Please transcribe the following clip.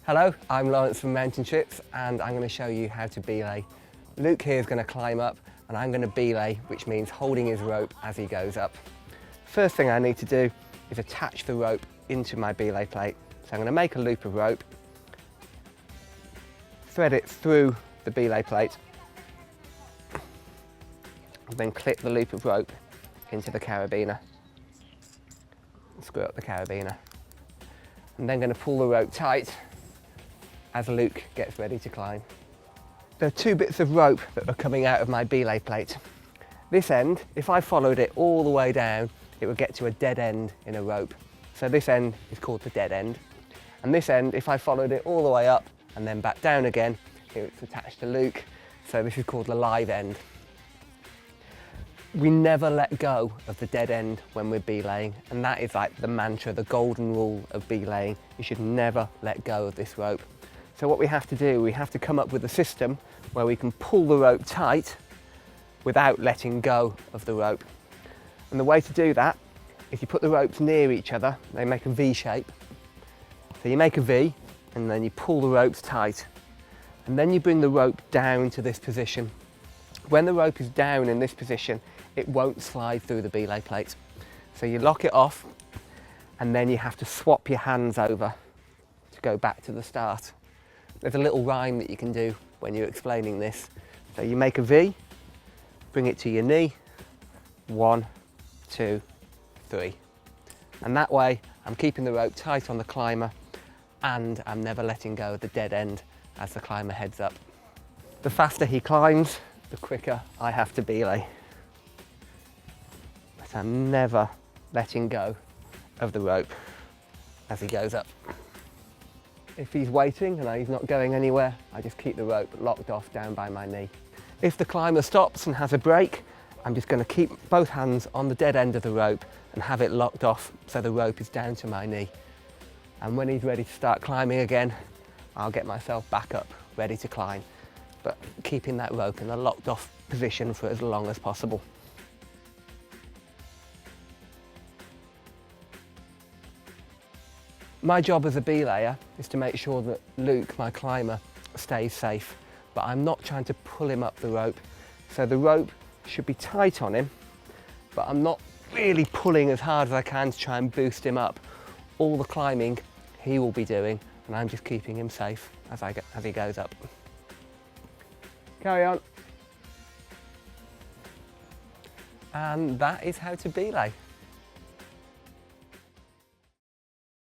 Hello, I'm Lawrence from Mountain Trips and I'm going to show you how to belay. Luke here is going to climb up and I'm going to belay, which means holding his rope as he goes up. First thing I need to do is attach the rope into my belay plate. So I'm going to make a loop of rope, thread it through the belay plate, and then clip the loop of rope into the carabiner. Screw up the carabiner. I'm then going to pull the rope tight as Luke gets ready to climb. There are two bits of rope that are coming out of my belay plate. This end, if I followed it all the way down, it would get to a dead end in a rope. So this end is called the dead end. And this end, if I followed it all the way up and then back down again, it's attached to Luke. So this is called the live end. We never let go of the dead end when we're belaying, and that is like the mantra, the golden rule of belaying. You should never let go of this rope. So what we have to do, we have to come up with a system where we can pull the rope tight without letting go of the rope. And the way to do that is you put the ropes near each other, they make a V shape. So you make a V and then you pull the ropes tight. And then you bring the rope down to this position. When the rope is down in this position, it won't slide through the belay plate. So you lock it off and then you have to swap your hands over to go back to the start. There's a little rhyme that you can do when you're explaining this. So you make a V, bring it to your knee, 1, 2, 3. And that way I'm keeping the rope tight on the climber and I'm never letting go of the dead end as the climber heads up. The faster he climbs, the quicker I have to belay. But I'm never letting go of the rope as he goes up. If he's waiting and he's not going anywhere, I just keep the rope locked off down by my knee. If the climber stops and has a break, I'm just going to keep both hands on the dead end of the rope and have it locked off so the rope is down to my knee. And when he's ready to start climbing again, I'll get myself back up, ready to climb, but keeping that rope in a locked off position for as long as possible. My job as a belayer is to make sure that Luke, my climber, stays safe, but I'm not trying to pull him up the rope. So the rope should be tight on him, but I'm not really pulling as hard as I can to try and boost him up. All the climbing he will be doing, and I'm just keeping him safe as he goes up. Carry on. And that is how to belay.